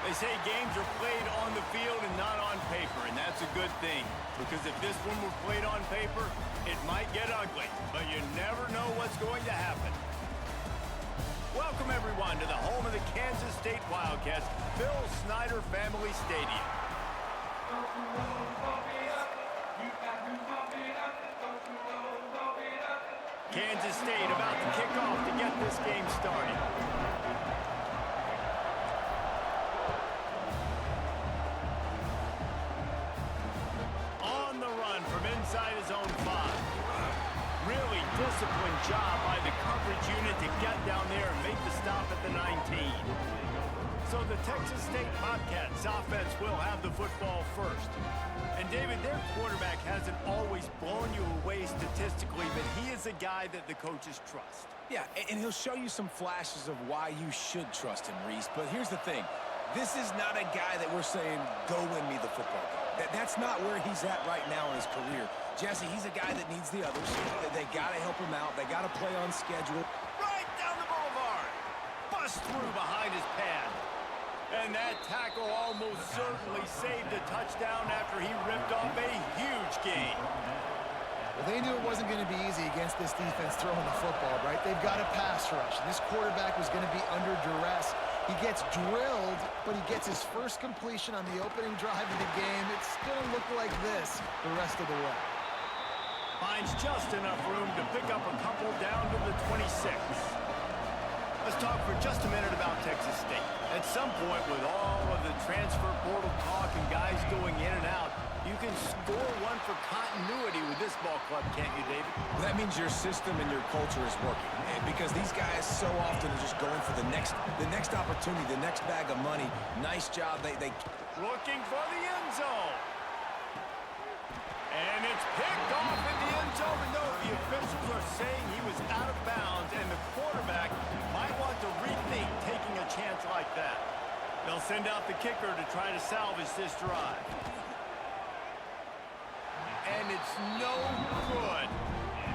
They say games are played on the field and not on paper, and that's a good thing. Because if this one were played on paper, it might get ugly. But you never know what's going to happen. Welcome, everyone, to the home of the Kansas State Wildcats, Phil Snyder Family Stadium. Kansas State about to kick off to get this game started. On the run from inside his own 5. Really disciplined job by the coverage unit to get down there and make the stop at the 19. So the Texas State Bobcats offense will have the football first. And David, their quarterback hasn't always blown you away statistically, but he is a guy that the coaches trust. Yeah, and he'll show you some flashes of why you should trust him, Reese. But here's the thing. This is not a guy that we're saying, go win me the football game. That's not where he's at right now in his career. Jesse, he's a guy that needs the others. They got to help him out. They got to play on schedule. Right down the boulevard. Bust through behind his pad. And that tackle almost certainly saved a touchdown after he ripped off a huge gain. Well, they knew it wasn't going to be easy against this defense throwing the football, right? They've got a pass rush, and this quarterback was going to be under duress. He gets drilled, but he gets his first completion on the opening drive of the game. It's going to look like this the rest of the way. Finds just enough room to pick up a couple down to the 26. Let's talk for just a minute about Texas State. At some point, with all of the transfer portal talk and guys going in and out, you can score one for continuity with this ball club, can't you, David? That means your system and your culture is working. And because these guys so often are just going for the next opportunity, the next bag of money. Nice job. They looking for the end zone. And it's picked off in the end zone. And no, the officials are saying he was out of bounds, and the quarterback might want to rethink taking a chance like that. They'll send out the kicker to try to salvage this drive. And it's no good.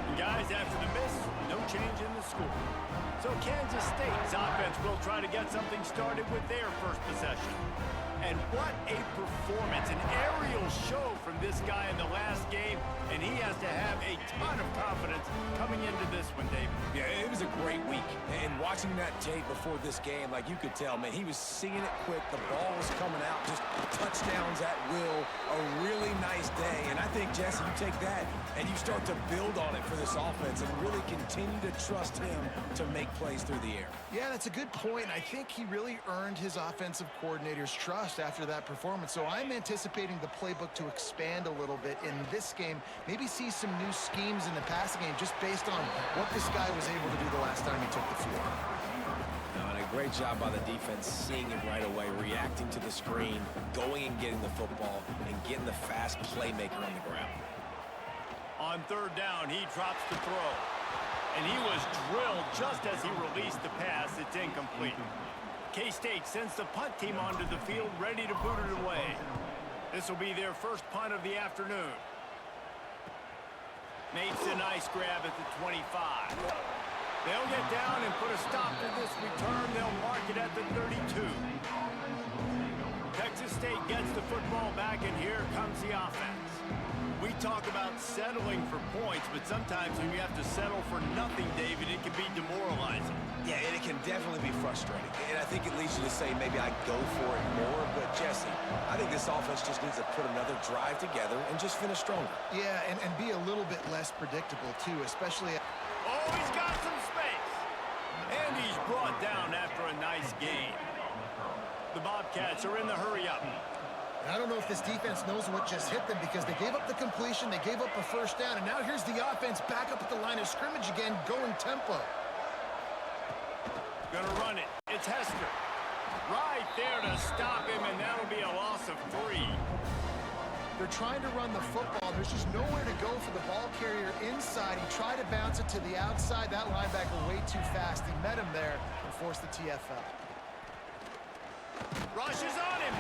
And guys, after the miss, no change in the score. So Kansas State's offense will try to get something started with their first possession. And what a performance, an aerial show from this guy in the last game, and he has to have a ton of confidence coming into this one, David. Yeah, it was a great week. And watching that tape before this game, like you could tell, man, he was seeing it quick. The ball was coming out, just touchdowns at will. A really nice day. And I think, Jesse, you take that and you start to build on it for this offense and really continue to trust him to make plays through the air. Yeah, that's a good point. I think he really earned his offensive coordinator's trust after that performance. So I'm anticipating the playbook to expand a little bit in this game, maybe see some new schemes in the passing game just based on what this guy was able to do the last time he took the field. And a great job by the defense seeing it right away, reacting to the screen, going and getting the football, and getting the fast playmaker on the ground. On third down, he drops the throw. And he was drilled just as he released the pass. It's incomplete. K-State sends the punt team onto the field, ready to boot it away. This will be their first punt of the afternoon. Makes a nice grab at the 25. They'll get down and put a stop to this return. They'll mark it at the 32. Texas State gets the football back, and here comes the offense. We talk about settling for points, but sometimes when you have to settle for nothing, David, it can be demoralizing. Yeah, and it can definitely be frustrating. And I think it leads you to say maybe I go for it more. But, Jesse, I think this offense just needs to put another drive together and just finish stronger. Yeah, and be a little bit less predictable, too, especially... Oh, he's got some space. And he's brought down after a nice gain. The Bobcats are in the hurry-up. I don't know if this defense knows what just hit them because they gave up the completion, they gave up a first down, and now here's the offense back up at the line of scrimmage again, going tempo. Gonna run it. It's Hester. Right there to stop him, and that'll be a loss of 3. They're trying to run the football. There's just nowhere to go for the ball carrier inside. He tried to bounce it to the outside. That linebacker way too fast. He met him there and forced the TFL. Rushes on him.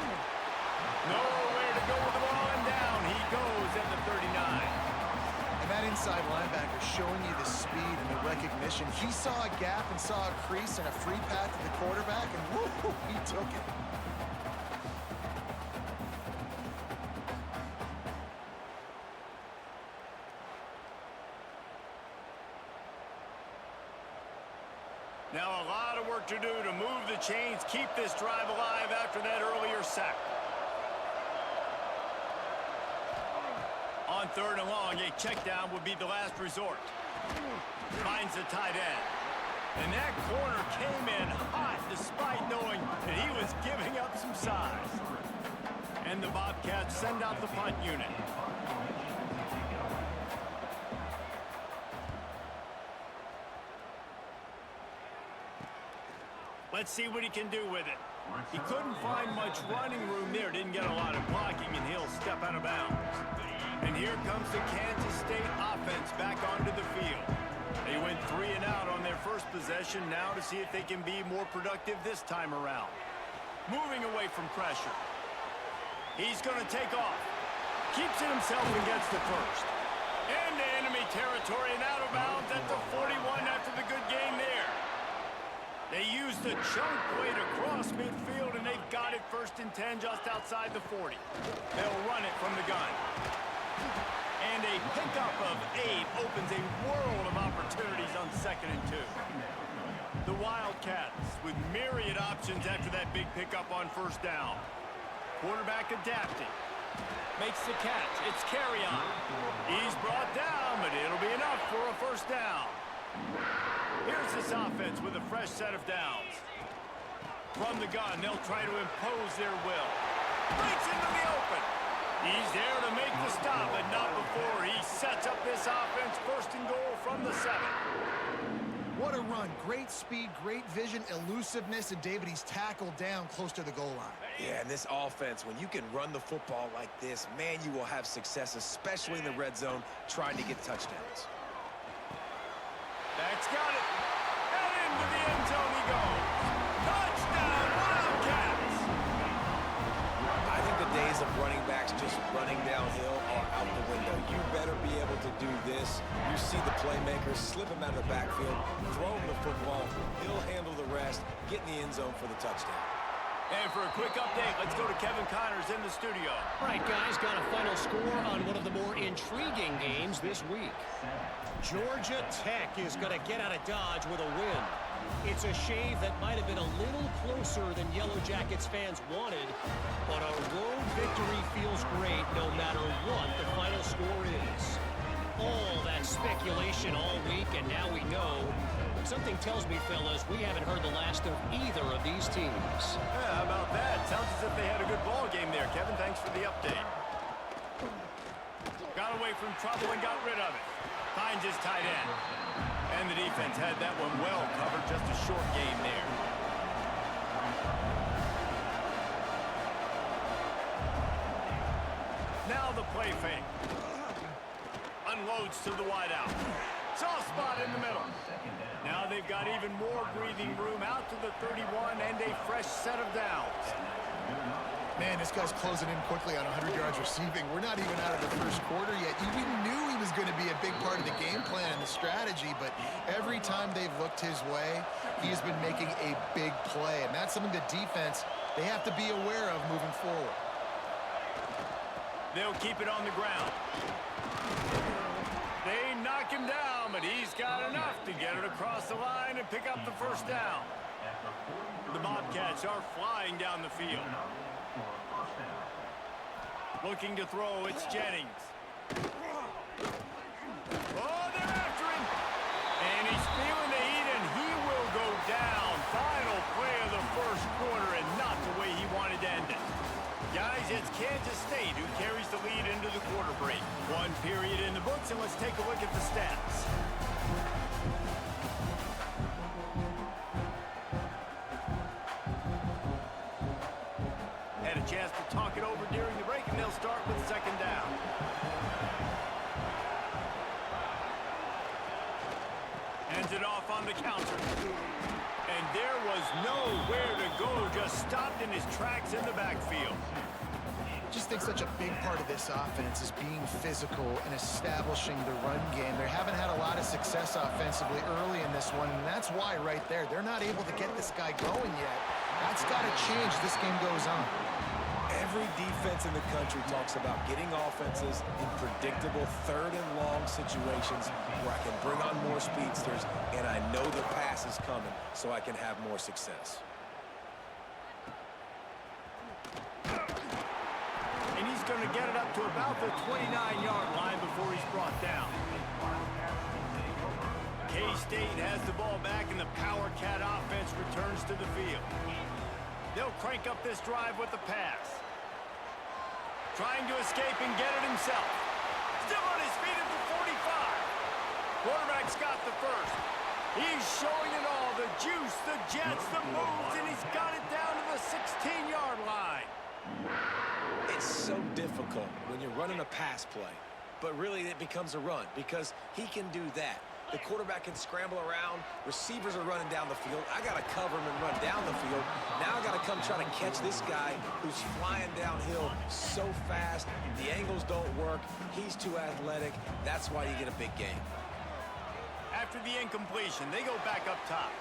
Nowhere to go with the ball, and down he goes at the 39. And that inside linebacker showing you the speed and the recognition. He saw a gap and saw a crease and a free path to the quarterback, and whoo, he took it. Now a lot of work to do to move the chains, keep this drive alive after that earlier sack. On 3rd and long, a check down would be the last resort. Finds the tight end. And that corner came in hot despite knowing that he was giving up some size. And the Bobcats send out the punt unit. Let's see what he can do with it. He couldn't find much running room there. Didn't get a lot of blocking, and he'll step out of bounds. And here comes the Kansas State offense back onto the field. They went 3 and out on their first possession, now to see if they can be more productive this time around. Moving away from pressure. He's going to take off. Keeps it himself and gets the first. Into enemy territory and out of bounds at the 41 after the good game there. They used the chunk play to cross midfield, and they've got it 1st and 10 just outside the 40. They'll run it from the gun. And a pickup of 8 opens a world of opportunities on 2nd and 2. The Wildcats with myriad options after that big pickup on 1st down. Quarterback adapting. Makes the catch. It's carry on. He's brought down, but it'll be enough for a 1st down. Here's this offense with a fresh set of downs. From the gun, they'll try to impose their will. Breaks into the open. He's there to make the stop, but not before he sets up this offense 1st and goal from the 7. What a run. Great speed, great vision, elusiveness, and David, he's tackled down close to the goal line. Yeah, and this offense, when you can run the football like this, man, you will have success, especially in the red zone, trying to get touchdowns. That's got it. And into the end zone he goes. Touchdown, Wildcats! I think the days of running backs just running downhill are out the window. You better be able to do this. You see the playmakers, slip him out of the backfield, throw him the football, he'll handle the rest, get in the end zone for the touchdown. And for a quick update, let's go to Kevin Connors in the studio. All right, guys, got a final score on one of the more intriguing games this week. Georgia Tech is going to get out of Dodge with a win. It's a shave that might have been a little closer than Yellow Jackets fans wanted, but a road victory feels great no matter what the final score is. All that speculation all week, and now we know. Something tells me, fellas, we haven't heard the last of either of these teams. Yeah, how about that? Sounds as if they had a good ball game there. Kevin, thanks for the update. Got away from trouble and got rid of it. Finds his tight end. And the defense had that one well covered. Just a short game there. Now the play fake. Unloads to the wideout. Soft spot in the middle. Now they've got even more breathing room out to the 31 and a fresh set of downs. Man, this guy's closing in quickly on 100 yards receiving. We're not even out of the first quarter yet. We knew he was going to be a big part of the game plan and the strategy, but every time they've looked his way, he's been making a big play, and that's something the defense, they have to be aware of moving forward. They'll keep it on the ground. They knock him down, but he's got enough to get it across the line and pick up the 1st down. The Bobcats are flying down the field. Looking to throw, it's Jennings. Oh, they're after him. And he's feeling the heat, and he will go down. Final play of the first quarter, and not the way he wanted to end it. Guys, it's Kansas State who carries the lead into the quarter break. 1 period in the books, and let's take a look at the stats. Had a chance to talk it over during the break, and they'll start with 2nd down. Ends it off on the counter. And there was nowhere to go, just stopped in his tracks in the backfield. I just think such a big part of this offense is being physical and establishing the run game. They haven't had a lot of success offensively early in this one, and that's why right there, they're not able to get this guy going yet. That's got to change as this game goes on. Every defense in the country talks about getting offenses in predictable third and long situations where I can bring on more speedsters and I know the pass is coming so I can have more success. And he's going to get it up to about the 29-yard line before he's brought down. K-State has the ball back and the Power Cat offense returns to the field. They'll crank up this drive with the pass. Trying to escape and get it himself. Still on his feet at the 45. Quarterback's got the first. He's showing it all. The juice, the jets, the moves, and he's got it down to the 16-yard line. It's so difficult when you're running a pass play, but really it becomes a run because he can do that. The quarterback can scramble around. Receivers are running down the field. I got to cover him and run down the field. Now I got to come try to catch this guy who's flying downhill so fast. The angles don't work. He's too athletic. That's why you get a big game. After the incompletion, they go back up top.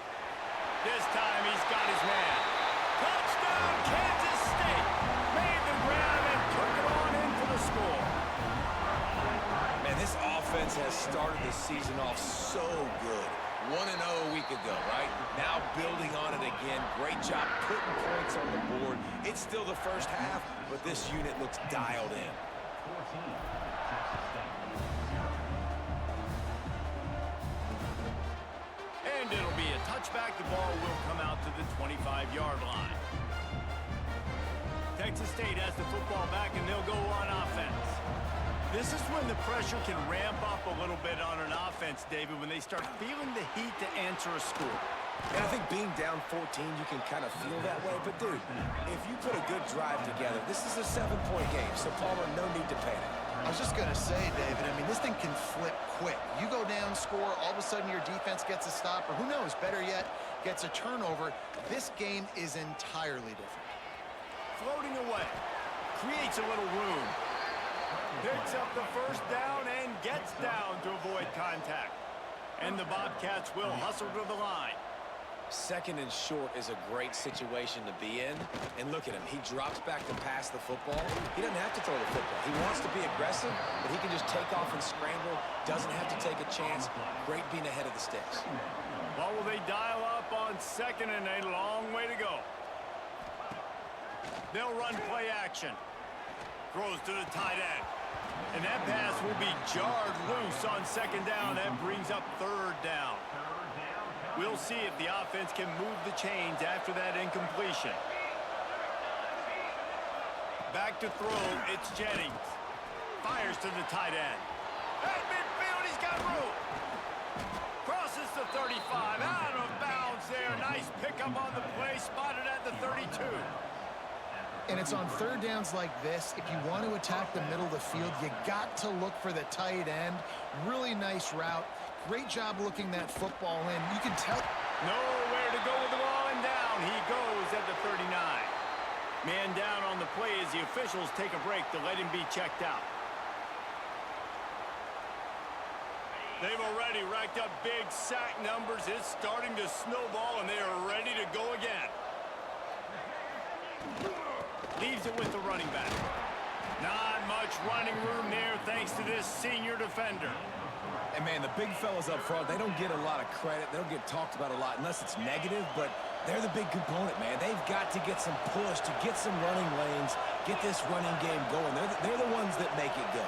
This time he's got his man. Touchdown, Kansas State. Made the grab and took it on in for the score. Man, this offense has started the season off so good. 1-0 a week ago, right? Now building on it again. Great job putting points on the board. It's still the first half, but this unit looks dialed in. And it'll be a touchback. The ball will come out to the 25-yard line. Texas State has the football back, and they'll go on offense. This is when the pressure can ramp up a little bit on an offense, David, when they start feeling the heat to answer a score. And I think being down 14, you can kind of feel that way. But, dude, if you put a good drive together, this is a 7-point game. So, Palmer, no need to panic. I was just going to say, David, I mean, this thing can flip quick. You go down, score, all of a sudden your defense gets a stop, or who knows, better yet, gets a turnover. This game is entirely different. Floating away. Creates a little room. Picks up the first down and gets down to avoid contact. And the Bobcats will hustle to the line. Second and short is a great situation to be in. And look at him. He drops back to pass the football. He doesn't have to throw the football. He wants to be aggressive, but he can just take off and scramble. Doesn't have to take a chance. Great being ahead of the sticks. Well, will they dial up on second and a long way to go? They'll run play action. Throws to the tight end. And that pass will be jarred loose on second down. That brings up third down. We'll see if the offense can move the chains after that incompletion. Back to throw, it's Jennings. Fires to the tight end. At midfield, he's got room. Crosses the 35, out of bounds there. Nice pickup on the play, spotted at the 32. And it's on third downs like this. If you want to attack the middle of the field, you got to look for the tight end. Really nice route. Great job looking that football in. You can tell. Nowhere to go with the ball, and down he goes at the 39. Man down on the play as the officials take a break to let him be checked out. They've already racked up big sack numbers. It's starting to snowball, and they are ready to go again. Leaves it with the running back. Not much running room there thanks to this senior defender. And, man, the big fellas up front, they don't get a lot of credit. They don't get talked about a lot unless it's negative, but they're the big component, man. They've got to get some push, to get some running lanes, get this running game going. They're the ones that make it go.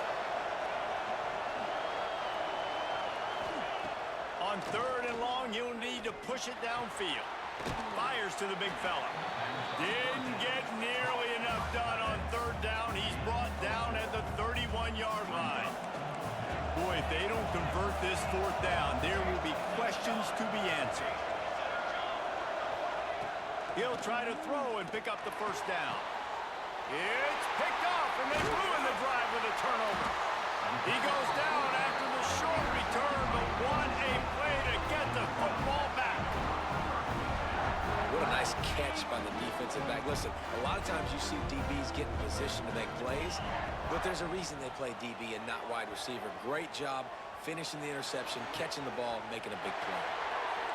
On third and long, you'll need to push it downfield. Fires to the big fella. Didn't get nearly enough done on third down. He's brought down at the 31-yard line. Boy, if they don't convert this fourth down, there will be questions to be answered. He'll try to throw and pick up the first down. It's picked off, and they ruin the drive with a turnover. He goes down after the short return, but won a play to get the football back. What a nice catch by the defensive back. Listen, a lot of times you see DBs get in position to make plays, but there's a reason they play DB and not wide receiver. Great job finishing the interception, catching the ball, making a big play.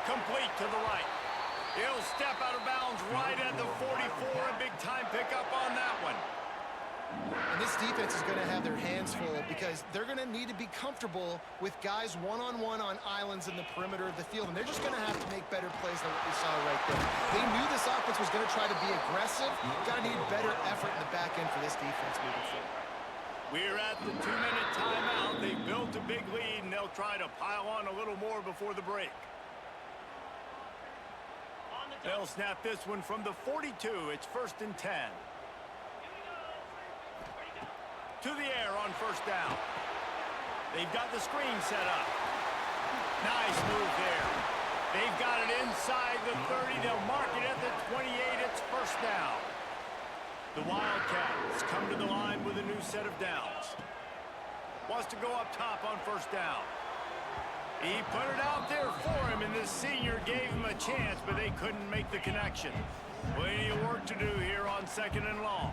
Complete to the right. He'll step out of bounds right at the 44. A big-time pickup on that one. And this defense is going to have their hands full because they're going to need to be comfortable with guys one-on-one on islands in the perimeter of the field, and they're just going to have to make better plays than what we saw right there. They knew this offense was going to try to be aggressive. Got to need better effort in the back end for this defense moving forward. We're at the 2-minute timeout. They built a big lead, and they'll try to pile on a little more before the break. They'll snap this one from the 42. It's 1st and 10. To the air on 1st down. They've got the screen set up. Nice move there. They've got it inside the 30. They'll mark it at the 28. It's 1st down. The Wildcats come to the line with a new set of downs. Wants to go up top on 1st down. He put it out there for him, and the senior gave him a chance, but they couldn't make the connection. Plenty of work to do here on 2nd and long.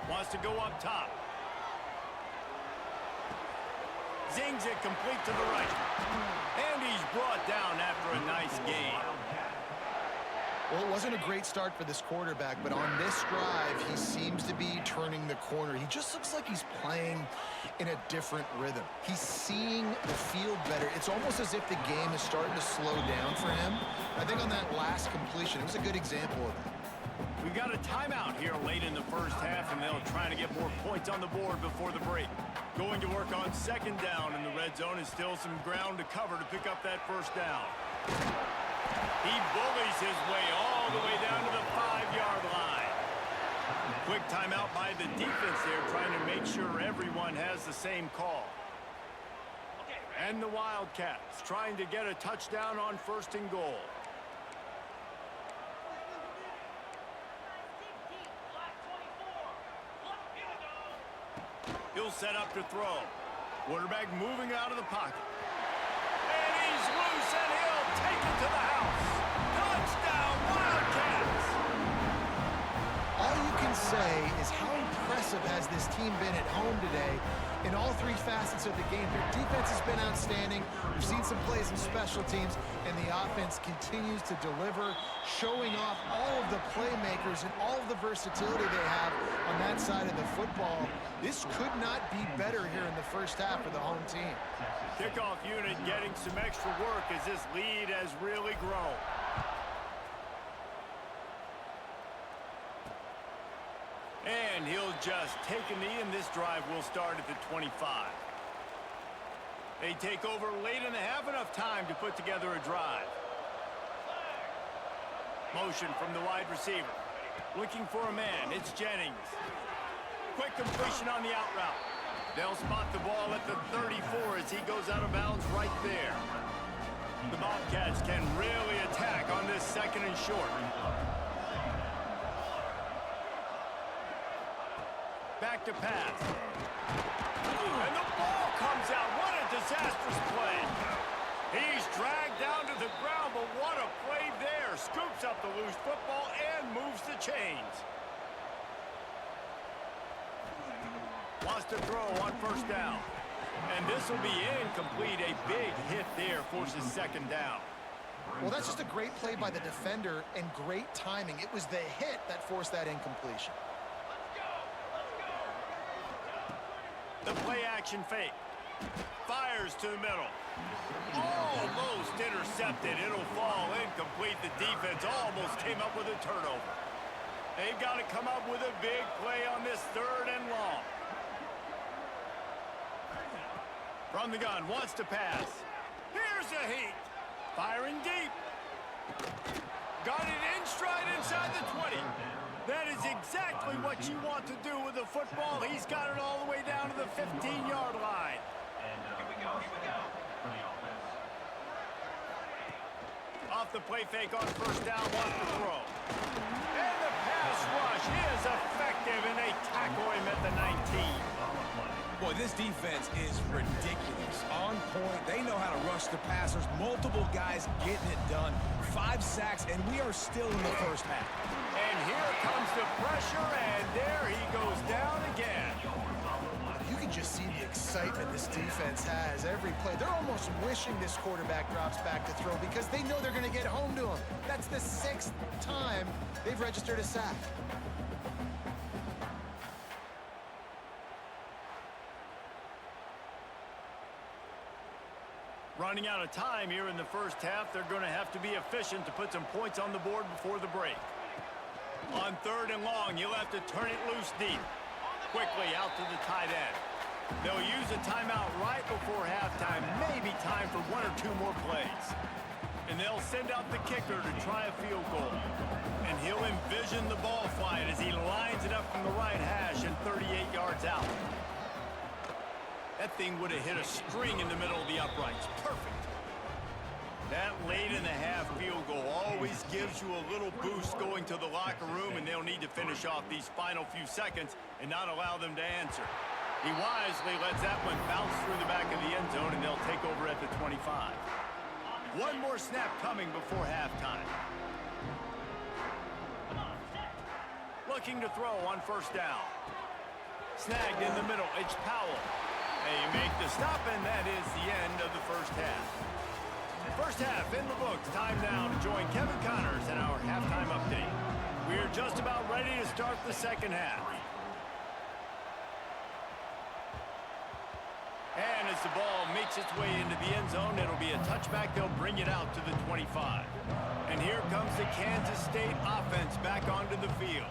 Wants to go up top. Zings it complete to the right. And he's brought down after a nice gain. Well, it wasn't a great start for this quarterback, but on this drive, he seems to be turning the corner. He just looks like he's playing in a different rhythm. He's seeing the field better. It's almost as if the game is starting to slow down for him. I think on that last completion, it was a good example of that. We've got a timeout here late in the 1st half, and they'll try to get more points on the board before the break. Going to work on 2nd down, and the red zone is still some ground to cover to pick up that 1st down. He bullies his way all the way down to the 5-yard line. Quick timeout by the defense there, trying to make sure everyone has the same call. And the Wildcats trying to get a touchdown on 1st and goal. He'll set up to throw. Quarterback moving out of the pocket. And he's loose, and he'll take it to the house. Touchdown, Wildcats! All you can say is how impressive has this team been at home today in all 3 facets of the game. Their defense has been outstanding. We've seen some plays in special teams, and the offense continues to deliver, showing off all of the playmakers and all of the versatility they have on that side of the football. This could not be better here in the 1st half for the home team. Kickoff unit getting some extra work as this lead has really grown. And he'll just take a knee, and this drive will start at the 25. They take over late in the half, enough time to put together a drive. Motion from the wide receiver. Looking for a man. It's Jennings. Quick completion on the out route. They'll spot the ball at the 34 as he goes out of bounds right there. The Bobcats can really attack on this 2nd and short. Back to pass. And the ball comes out. What a disastrous play. He's dragged down to the ground, but what a play there. Scoops up the loose football and moves the chains. Wants to throw on 1st down. And this will be incomplete. A big hit there forces 2nd down. Well, that's just a great play by the defender and great timing. It was the hit that forced that incompletion. The play-action fake. Fires to the middle. Almost intercepted. It'll fall incomplete. The defense almost came up with a turnover. They've got to come up with a big play on this 3rd and long. From the gun, wants to pass. Here's a heat. Firing deep. Got it in stride inside the 20. That is exactly what you want to do with the football. He's got it all the way down to the 15-yard line. Here we go. Off the play fake on 1st down, wants to throw. And the pass rush is effective, and they tackle him at the 19. Boy, this defense is ridiculous. On point. They know how to rush the passers. Multiple guys getting it done. 5 sacks, and we are still in the 1st half. And here comes the pressure, and there he goes down again. You can just see the excitement this defense has every play. They're almost wishing this quarterback drops back to throw because they know they're going to get home to him. That's the 6th time they've registered a sack. Running out of time here in the first half, they're going to have to be efficient to put some points on the board before the break. On 3rd and long, he'll have to turn it loose deep. Quickly out to the tight end. They'll use a timeout right before halftime, maybe time for 1 or 2 more plays. And they'll send out the kicker to try a field goal. And he'll envision the ball flying as he lines it up from the right hash and 38 yards out. That thing would have hit a string in the middle of the uprights. Perfect. That late in the half field goal always gives you a little boost going to the locker room, and they'll need to finish off these final few seconds and not allow them to answer. He wisely lets that one bounce through the back of the end zone, and they'll take over at the 25. One more snap coming before halftime. Looking to throw on 1st down. Snagged in the middle. It's Powell. They make the stop, and that is the end of the first half. First half in the books. Time now to join Kevin Connors in our halftime update. We're just about ready to start the second half. And as the ball makes its way into the end zone, it'll be a touchback. They'll bring it out to the 25. And here comes the Kansas State offense back onto the field.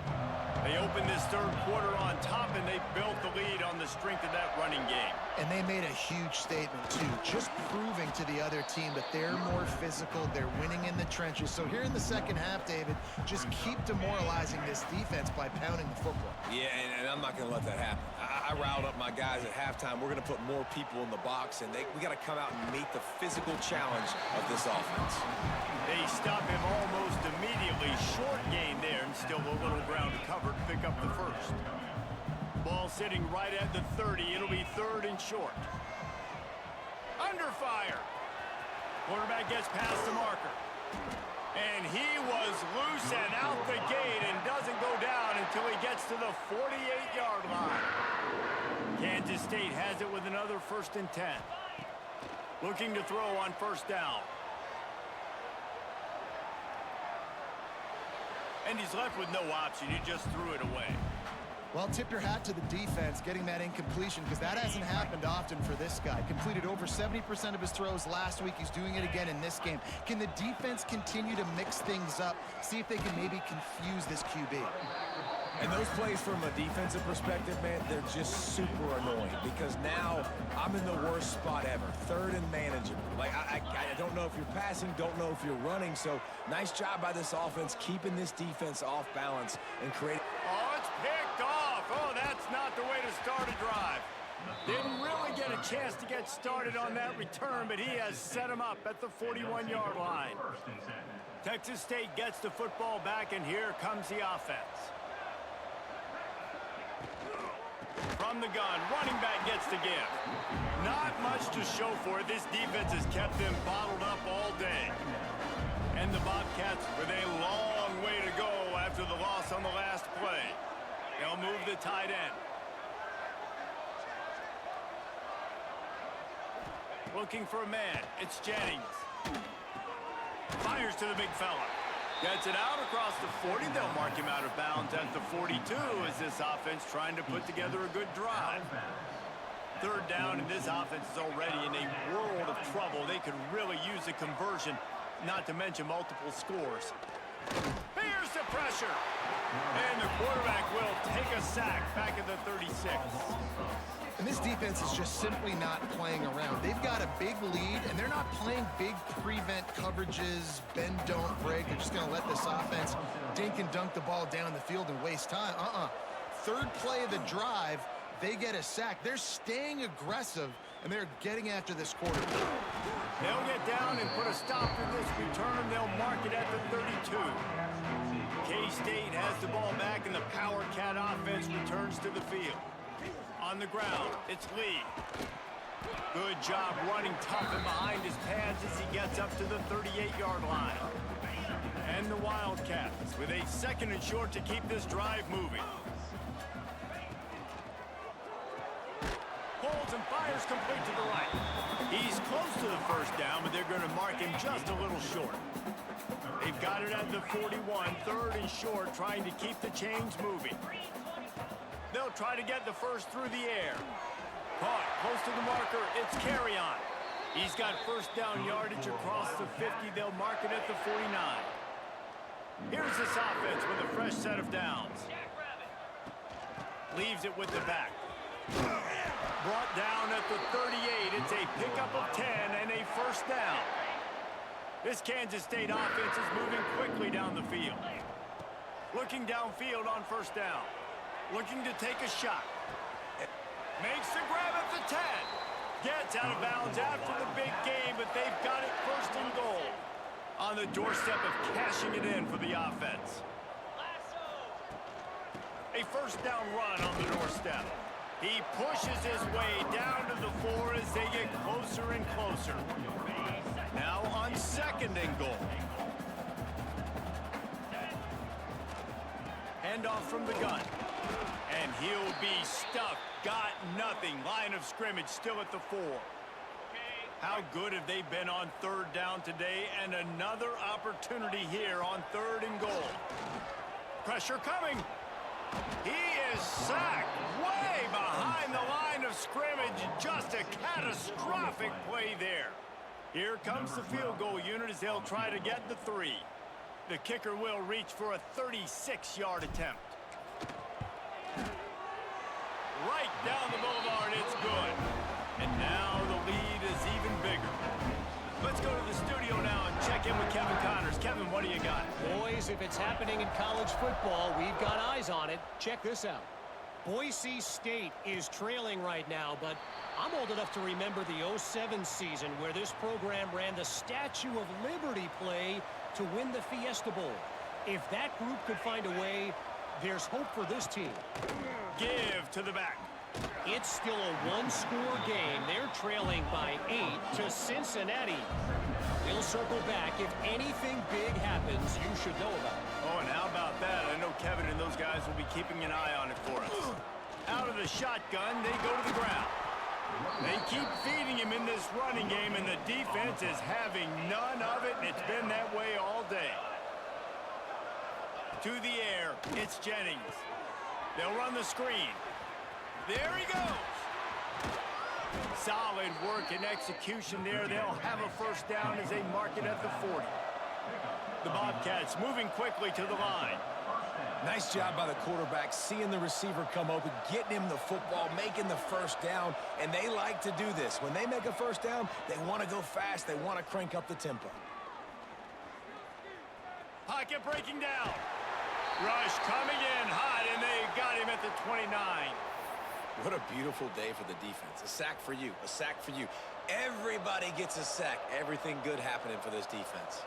They opened this 3rd quarter on top, and they built the lead on the strength of that running game. And they made a huge statement, too, just proving to the other team that they're more physical, they're winning in the trenches. So here in the second half, David, just keep demoralizing this defense by pounding the football. Yeah, and I'm not going to let that happen. I riled up my guys at halftime. We're going to put more people in the box, and we got to come out and meet the physical challenge of this offense. They stop him almost immediately. Short gain there, and still a little ground to cover to pick up the first. Ball sitting right at the 30. It'll be 3rd and short. Under fire. Quarterback gets past the marker. And he was loose and out the gate and doesn't go down until he gets to the 48-yard line. Kansas State has it with another 1st and 10. Looking to throw on 1st down. And he's left with no option. He just threw it away. Well, tip your hat to the defense getting that incompletion, because that hasn't happened often for this guy. Completed over 70% of his throws last week. He's doing it again in this game. Can the defense continue to mix things up, see if they can maybe confuse this QB? And those plays from a defensive perspective, man, they're just super annoying because now I'm in the worst spot ever. 3rd and manageable. Like, I don't know if you're passing, don't know if you're running. So nice job by this offense keeping this defense off balance and creating. Oh, it's picked off. Oh, that's not the way to start a drive. Didn't really get a chance to get started on that return, but he has set him up at the 41-yard line. Texas State gets the football back, and here comes the offense. From the gun, running back gets the give. Not much to show for it. This defense has kept them bottled up all day. And the Bobcats with a long way to go after the loss on the last play. They'll move the tight end. Looking for a man. It's Jennings. Fires to the big fella. Gets it out across the 40. They'll mark him out of bounds at the 42 as this offense trying to put together a good drive. 3rd down, and this offense is already in a world of trouble. They could really use a conversion, not to mention multiple scores. Here's the pressure. And the quarterback will take a sack back at the 36. And this defense is just simply not playing around. They've got a big lead, and they're not playing big prevent coverages, bend, don't break. They're just going to let this offense dink and dunk the ball down the field and waste time. 3rd play of the drive, they get a sack. They're staying aggressive, and they're getting after this quarterback. They'll get down and put a stop to this return. They'll mark it at the 32. K-State has the ball back, and the Power Cat offense returns to the field. On the ground, it's Lee. Good job running tough and behind his pads as he gets up to the 38-yard line. And the Wildcats with a 2nd and short to keep this drive moving. Holds and fires complete to the right. He's close to the 1st down, but they're going to mark him just a little short. They've got it at the 41, 3rd and short, trying to keep the chains moving. They'll try to get the first through the air. Caught close to the marker. It's carry on. He's got first down yardage across the 50. They'll mark it at the 49. Here's this offense with a fresh set of downs. Leaves it with the back. Brought down at the 38. It's a pickup of 10 and a first down. This Kansas State offense is moving quickly down the field. Looking downfield on first down. Looking to take a shot. Makes the grab at the 10. Gets out of bounds after the big game, but they've got it first and goal. On the doorstep of cashing it in for the offense. A first down run on the doorstep. He pushes his way down to the 4 as they get closer and closer. Now on second and goal. Handoff from the gun. And he'll be stuffed. Got nothing. Line of scrimmage still at the 4. How good have they been on third down today? And another opportunity here on third and goal. Pressure coming. He is sacked way behind the line of scrimmage. Just a catastrophic play there. Here comes the field goal unit as they'll try to get the 3. The kicker will reach for a 36-yard attempt. Right down the boulevard, it's good. And now the lead is even bigger. Let's go to the studio now and check in with Kevin Connors. Kevin, what do you got? Boys, if it's happening in college football, we've got eyes on it. Check this out. Boise State is trailing right now, but I'm old enough to remember the 07 season where this program ran the Statue of Liberty play to win the Fiesta Bowl. If that group could find a way, there's hope for this team. Give to the back. It's still a one-score game. They're trailing by 8 to Cincinnati. We'll circle back. If anything big happens, you should know about it. Oh, and how about that? I know Kevin and those guys will be keeping an eye on it for us. Out of the shotgun, they go to the ground. They keep feeding him in this running game, and the defense is having none of it, and it's been that way all day. To the air, it's Jennings. They'll run the screen. There he goes. Solid work and execution there. They'll have a first down as they mark it at the 40. The Bobcats moving quickly to the line. Nice job by the quarterback, seeing the receiver come open, getting him the football, making the first down, and they like to do this. When they make a first down, they want to go fast. They want to crank up the tempo. Pocket breaking down. Rush coming in hot, and they got him at the 29. What a beautiful day for the defense. A sack for you, a sack for you. Everybody gets a sack. Everything good happening for this defense.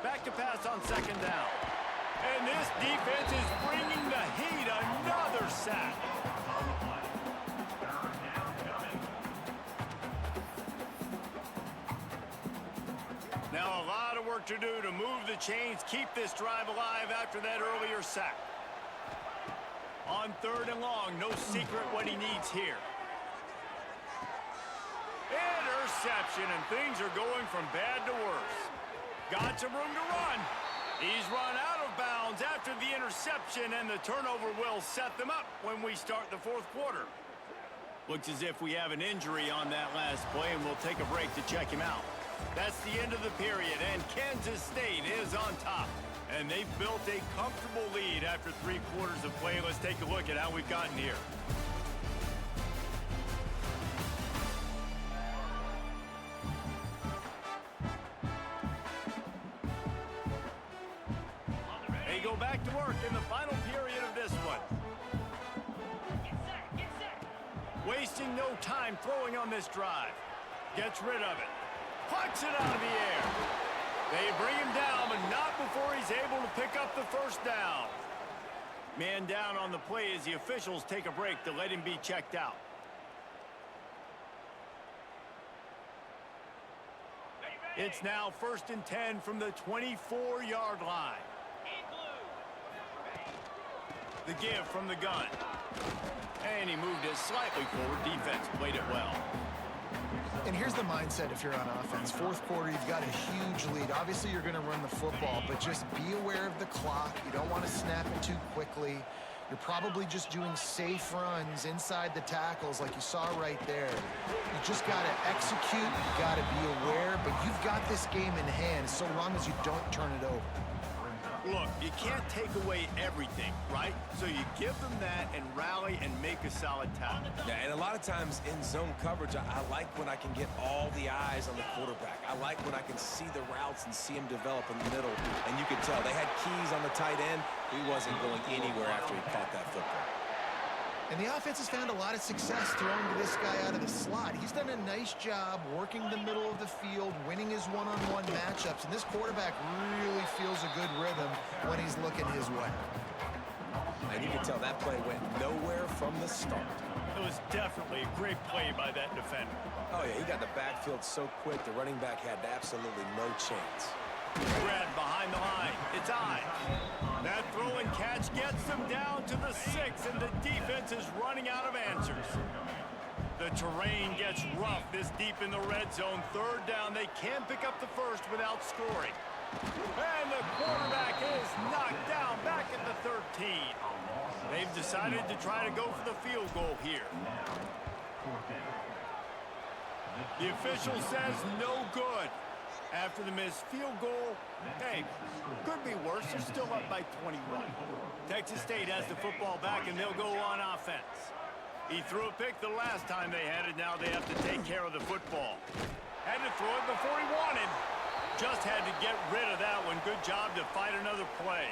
Back to pass on second down. And this defense is bringing the heat. Another sack. Now a lot of work to do to move the chains, keep this drive alive after that earlier sack. On third and long, no secret what he needs here. Interception, and things are going from bad to worse. Got some room to run. He's run out of bounds after the interception, and the turnover will set them up when we start the fourth quarter. Looks as if we have an injury on that last play, and we'll take a break to check him out. That's the end of the period, and Kansas State is on top. And they've built a comfortable lead after 3 quarters of play. Let's take a look at how we've gotten here. They go back to work in the final period of this one. Get set. Wasting no time throwing on this drive. Gets rid of it. Plucks it out of the air. They bring him down, but not before he's able to pick up the first down. Man down on the play as the officials take a break to let him be checked out. It's now 1st and 10 from the 24-yard line. The give from the gun. And he moved it slightly forward. Defense played it well. And here's the mindset if you're on offense. Fourth quarter, you've got a huge lead. Obviously, you're going to run the football, but just be aware of the clock. You don't want to snap it too quickly. You're probably just doing safe runs inside the tackles like you saw right there. You just got to execute, you got to be aware, but you've got this game in hand so long as you don't turn it over. Look, you can't take away everything, right? So you give them that and rally and make a solid tackle. Yeah, and a lot of times in zone coverage, I like when I can get all the eyes on the quarterback. I like when I can see the routes and see him develop in the middle. And you can tell they had keys on the tight end. He wasn't going anywhere after he caught that football. And the offense has found a lot of success throwing to this guy out of the slot. He's done a nice job working the middle of the field, winning his one-on-one matchups, and this quarterback really feels a good rhythm when he's looking his way. And you can tell that play went nowhere from the start. It was definitely a great play by that defender. Oh, yeah, he got the backfield so quick, the running back had absolutely no chance. Red behind the line. It's I. That throw and catch gets them down to the 6, and the defense is running out of answers. The terrain gets rough this deep in the red zone. Third down. They can't pick up the first without scoring. And the quarterback is knocked down back at the 13. They've decided to try to go for the field goal here. The official says no good. After the missed field goal, hey, could be worse. They're still up by 21. Texas State has the football back, and they'll go on offense. He threw a pick the last time they had it. Now they have to take care of the football. Had to throw it before he wanted. Just had to get rid of that one. Good job to fight another play.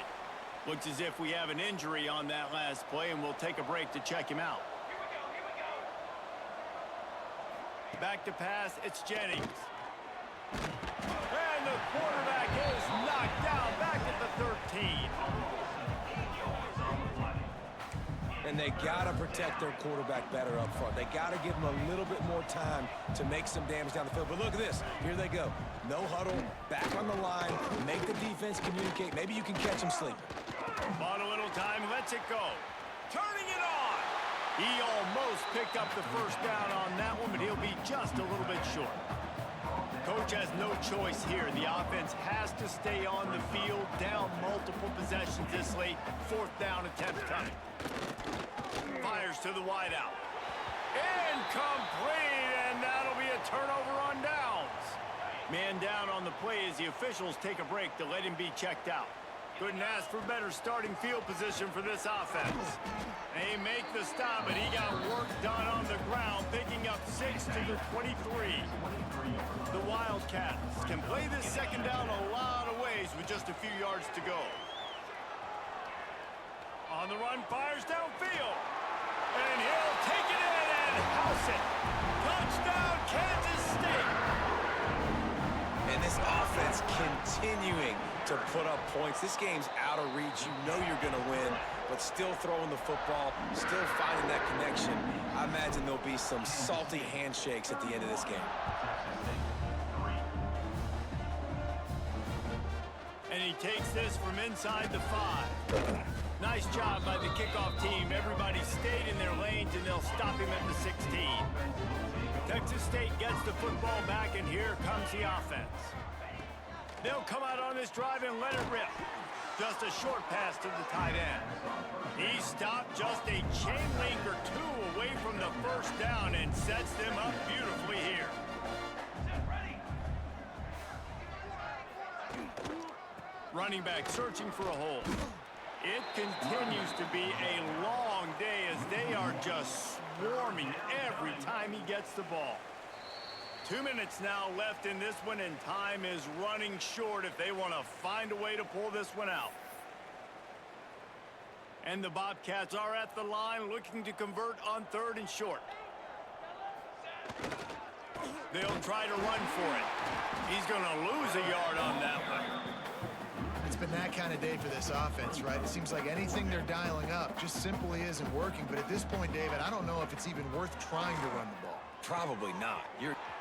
Looks as if we have an injury on that last play, and we'll take a break to check him out. Back to pass, it's Jennings. And the quarterback is knocked down back at the 13. And they got to protect their quarterback better up front. They got to give him a little bit more time to make some damage down the field. But look at this. Here they go. No huddle, back on the line, make the defense communicate. Maybe you can catch him sleeping. Bought a little time, lets it go. Turning it on. He almost picked up the first down on that one, but he'll be just a little bit short. Coach has no choice here. The offense has to stay on the field, down multiple possessions this late. Fourth down attempt time. Fires to the wideout. Incomplete, and that'll be a turnover on downs. Man down on the play as the officials take a break to let him be checked out. Couldn't ask for better starting field position for this offense. They make the stop, but he got work done on the ground, picking up 6 to the 23. The Wildcats can play this second down a lot of ways with just a few yards to go. On the run, fires downfield. And he'll take it in and house it. Touchdown, Kansas State. And this offense continuing to put up points. This game's out of reach. You know you're going to win, but still throwing the football, still finding that connection. I imagine there'll be some salty handshakes at the end of this game. And he takes this from inside the 5. Nice job by the kickoff team. Everybody stayed in their lanes, and they'll stop him at the 16. Texas State gets the football back, and here comes the offense. They'll come out on this drive and let it rip. Just a short pass to the tight end. He stopped just a chain link or two away from the first down and sets them up beautifully here. Running back searching for a hole. It continues to be a long day as they are just swarming every time he gets the ball. 2 minutes now left in this one, and time is running short if they want to find a way to pull this one out. And the Bobcats are at the line looking to convert on 3rd and short. They'll try to run for it. He's going to lose a yard on that one. It's been that kind of day for this offense, right? It seems like anything they're dialing up just simply isn't working. But at this point, David, I don't know if it's even worth trying to run the ball. Probably not.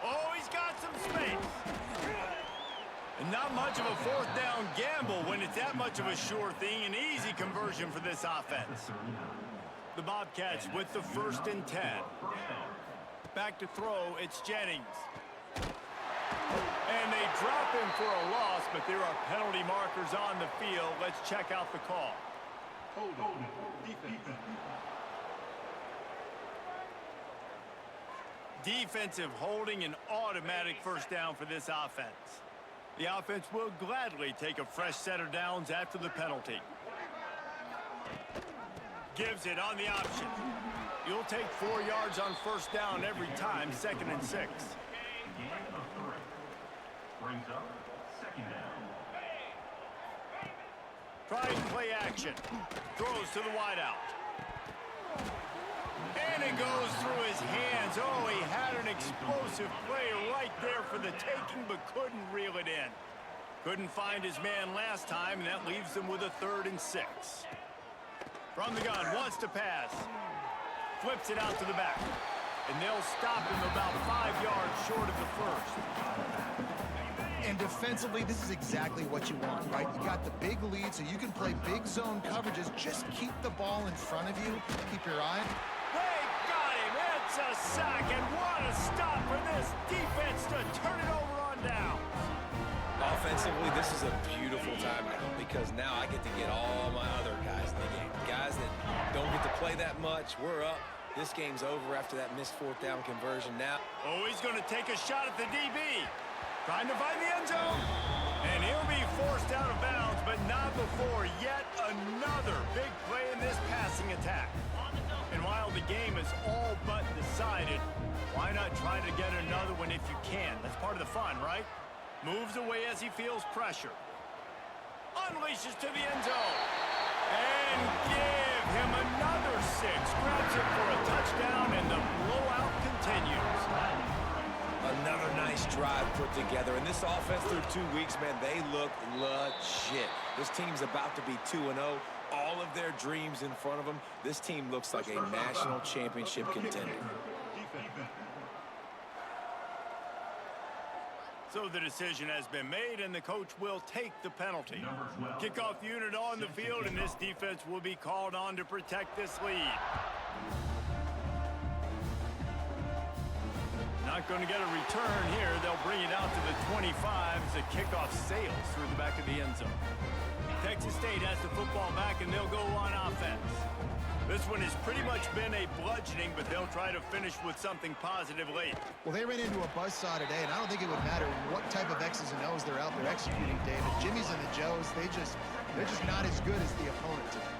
Oh, he's got some space. And not much of a fourth down gamble when it's that much of a sure thing. An easy conversion for this offense. The Bobcats with the 1st and 10. Back to throw, it's Jennings. And they drop him for a loss, but there are penalty markers on the field. Let's check out the call. Defensive holding, an automatic first down for this offense. The offense will gladly take a fresh set of downs after the penalty. Gives it on the option. You'll take 4 yards on first down every time, 2nd and 6. Brings up 2nd down. Trying play action. Throws to the wideout. And it goes through his hands. Oh, he had an explosive play right there for the taking, but couldn't reel it in. Couldn't find his man last time, and that leaves them with a 3rd and 6. From the gun, wants to pass. Flips it out to the back. And they'll stop him about 5 yards short of the first. And defensively, this is exactly what you want, right? You got the big lead, so you can play big zone coverages. Just keep the ball in front of you. Keep your eye. They got him. It's a sack, and what a stop for this defense to turn it over on down. Offensively, this is a beautiful time now because now I get to get all my other guys in the game. Guys that don't get to play that much. We're up. This game's over after that missed 4th down conversion now. Oh, he's going to take a shot at the DB. Trying to find the end zone. And he'll be forced out of bounds, but not before yet another big play in this passing attack. And while the game is all but decided, why not try to get another one if you can? That's part of the fun, right? Moves away as he feels pressure. Unleashes to the end zone. And give him another 6. Grabs it for a touchdown, and the blowout continues. Another nice drive put together. And this offense through 2 weeks, man, they look legit. This team's about to be 2-0. All of their dreams in front of them. This team looks like a national championship contender. So the decision has been made, and the coach will take the penalty. Kickoff unit on the field, and this defense will be called on to protect this lead. Not going to get a return here. They'll bring it out to the 25 as the kickoff sails through the back of the end zone. Texas State has the football back, and they'll go on offense. This one has pretty much been a bludgeoning, but they'll try to finish with something positive late. Well, they ran into a buzzsaw today, and I don't think it would matter what type of X's and O's they're out there executing, David. Jimmy's and the Joes, they're just not as good as the opponent today.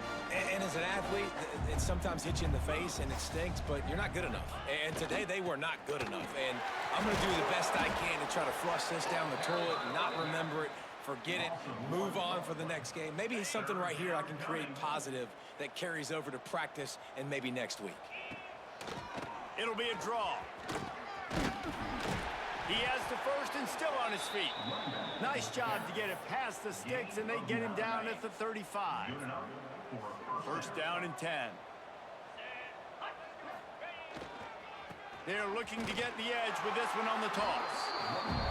And as an athlete, it sometimes hits you in the face, and it stinks, but you're not good enough. And today, they were not good enough. And I'm going to do the best I can to try to flush this down the toilet and not remember it, forget it, move on for the next game. Maybe it's something right here I can create positive that carries over to practice and maybe next week. It'll be a draw. He has the first and still on his feet. Nice job to get it past the sticks, and they get him down at the 35. First down and 10. They're looking to get the edge with this one on the toss.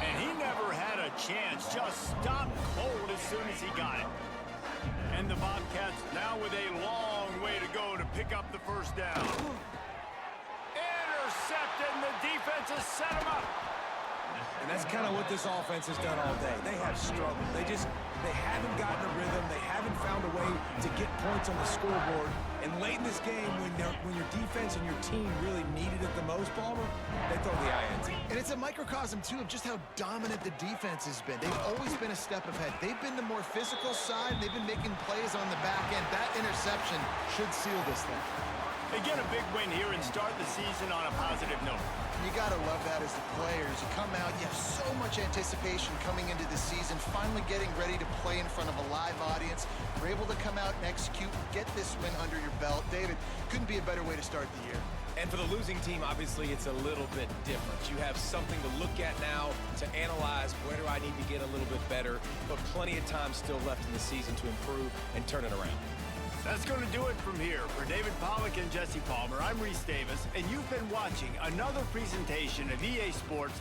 And he never had a chance. Just stopped cold as soon as he got it. And the Bobcats now with a long way to go to pick up the first down. Intercepted, and the defense has set him up. And that's kind of what this offense has done all day. They have struggled. They haven't gotten a rhythm. They haven't found a way to get points on the scoreboard. And late in this game, when your defense and your team really needed it the most, Palmer, they throw the INT. And it's a microcosm, too, of just how dominant the defense has been. They've always been a step ahead. They've been the more physical side. They've been making plays on the back end. That interception should seal this thing. They get a big win here and start the season on a positive note. You got to love that as the players. You come out, you have so much anticipation coming into the season, finally getting ready to play in front of a live audience. You're able to come out and execute, get this win under your belt. David, couldn't be a better way to start the year. And for the losing team, obviously, it's a little bit different. You have something to look at now to analyze where do I need to get a little bit better, but plenty of time still left in the season to improve and turn it around. That's going to do it from here. For David Pollack and Jesse Palmer, I'm Reese Davis, and you've been watching another presentation of EA Sports